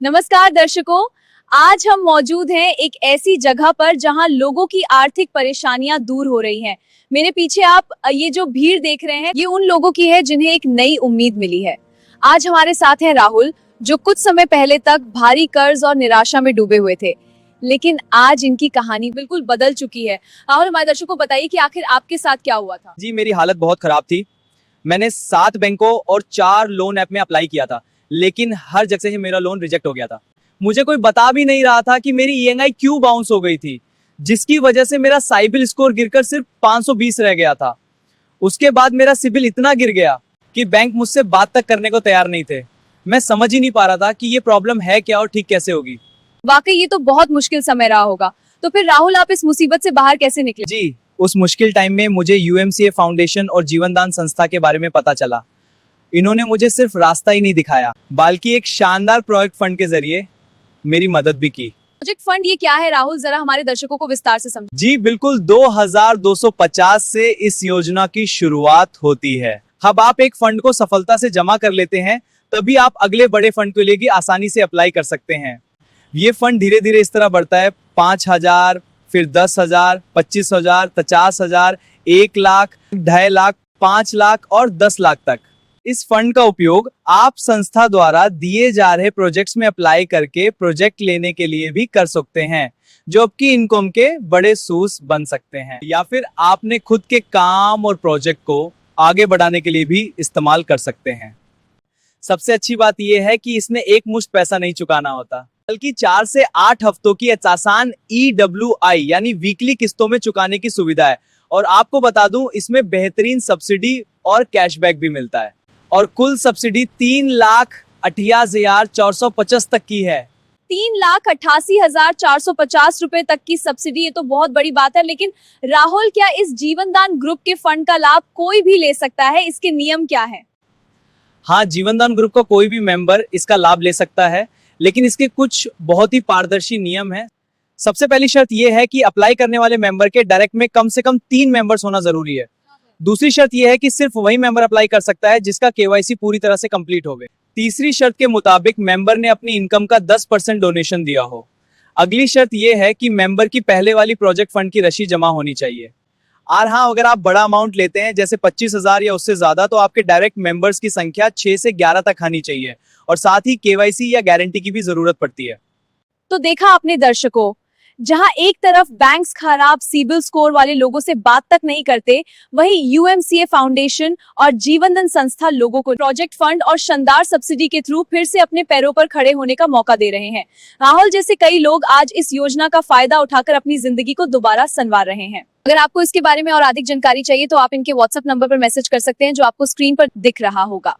नमस्कार दर्शकों, आज हम मौजूद हैं एक ऐसी जगह पर जहां लोगों की आर्थिक परेशानियां दूर हो रही हैं। मेरे पीछे आप ये जो भीड़ देख रहे हैं, ये उन लोगों की है जिन्हें एक नई उम्मीद मिली है। आज हमारे साथ हैं राहुल, जो कुछ समय पहले तक भारी कर्ज और निराशा में डूबे हुए थे, लेकिन आज इनकी कहानी बिल्कुल बदल चुकी है। राहुल, हमारे दर्शकों को बताइए कि आखिर आपके साथ क्या हुआ था। जी, मेरी हालत बहुत खराब थी। मैंने 7 बैंकों और 4 लोन ऐप में अप्लाई किया था, लेकिन हर जगह से ही मेरा लोन रिजेक्ट हो गया था। मुझे कोई बता भी नहीं रहा था कि मेरी ईएमआई क्यों बाउंस हो गई थी, जिसकी वजह से मेरा साइबिल स्कोर गिरकर सिर्फ 520 रह गया था। उसके बाद मेरा सिबिल इतना गिर गया कि बैंक मुझसे बात तक करने को तैयार नहीं थे। मैं समझ ही नहीं पा रहा था कि ये प्रॉब्लम है क्या और ठीक कैसे होगी। वाकई ये तो बहुत मुश्किल समय रहा होगा। तो फिर राहुल, आप इस मुसीबत से बाहर कैसे निकले? जी, उस मुश्किल टाइम में मुझे यूएमसीए फाउंडेशन और जीवन दान संस्था के बारे में पता चला। इन्होंने मुझे सिर्फ रास्ता ही नहीं दिखाया, बल्कि एक शानदार प्रोजेक्ट फंड के जरिए मेरी मदद भी की। प्रोजेक्ट फंड ये क्या है राहुल, जरा हमारे दर्शकों को विस्तार से समझाइए। जी बिल्कुल, 2250 से इस योजना की शुरुआत होती है। अब आप एक फंड को सफलता से जमा कर लेते हैं, तभी आप अगले बड़े फंड के लिए भी आसानी से अप्लाई कर सकते हैं। ये फंड धीरे धीरे इस तरह बढ़ता है, 5000, फिर 10,000, 25,000, 50,000, 1 लाख, 2.5 लाख, 5 लाख और 10 लाख तक। इस फंड का उपयोग आप संस्था द्वारा दिए जा रहे प्रोजेक्ट्स में अप्लाई करके प्रोजेक्ट लेने के लिए भी कर सकते हैं, जो आपकी इनकम के बड़े सोर्स बन सकते हैं, या फिर आपने खुद के काम और प्रोजेक्ट को आगे बढ़ाने के लिए भी इस्तेमाल कर सकते हैं। सबसे अच्छी बात यह है कि इसमें एक मुश्त पैसा नहीं चुकाना होता, बल्कि 4 से 8 हफ्तों की आसान EWI यानी वीकली किस्तों में चुकाने की सुविधा है। और आपको बता दूं, इसमें बेहतरीन सब्सिडी और कैशबैक भी मिलता है। और कुल सब्सिडी 3,88,450 तक की है। 3,88,450 रुपए तक की सब्सिडी, ये तो बहुत बड़ी बात है। लेकिन राहुल, क्या इस जीवन दान ग्रुप के फंड का लाभ कोई भी ले सकता है? इसके नियम क्या है? हाँ, जीवन दान ग्रुप का कोई भी मेंबर इसका लाभ ले सकता है, लेकिन इसके कुछ बहुत ही पारदर्शी नियम हैं। सबसे पहली शर्त यह है कि अप्लाई करने वाले मेंबर के डायरेक्ट में कम से कम 3 मेंबर्स होना जरूरी है। दूसरी शर्त यह है कि सिर्फ वही मेंबर अप्लाई कर सकता है जिसका केवाईसी पूरी तरह से कंप्लीट हो गए। तीसरी शर्त के मुताबिक मेंबर ने अपनी इनकम का 10% डोनेशन दिया हो। अगली शर्त यह है कि मेंबर की पहले वाली प्रोजेक्ट फंड की राशि जमा होनी चाहिए। और हाँ, अगर आप बड़ा अमाउंट लेते हैं जैसे 25,000 या उससे ज्यादा, तो आपके डायरेक्ट मेंबर्स की संख्या 6 से 11 तक आनी चाहिए, और साथ ही केवाईसी या गारंटी की भी जरूरत पड़ती है। तो देखा आपने दर्शकों, जहां एक तरफ बैंक्स खराब सिबिल स्कोर वाले लोगों से बात तक नहीं करते, वहीं यूएमसीए फाउंडेशन और जीवन दान संस्था लोगों को प्रोजेक्ट फंड और शानदार सब्सिडी के थ्रू फिर से अपने पैरों पर खड़े होने का मौका दे रहे हैं। राहुल जैसे कई लोग आज इस योजना का फायदा उठाकर अपनी जिंदगी को दोबारा संवार रहे हैं। अगर आपको इसके बारे में और अधिक जानकारी चाहिए तो आप इनके व्हाट्सएप नंबर पर मैसेज कर सकते हैं, जो आपको स्क्रीन पर दिख रहा होगा।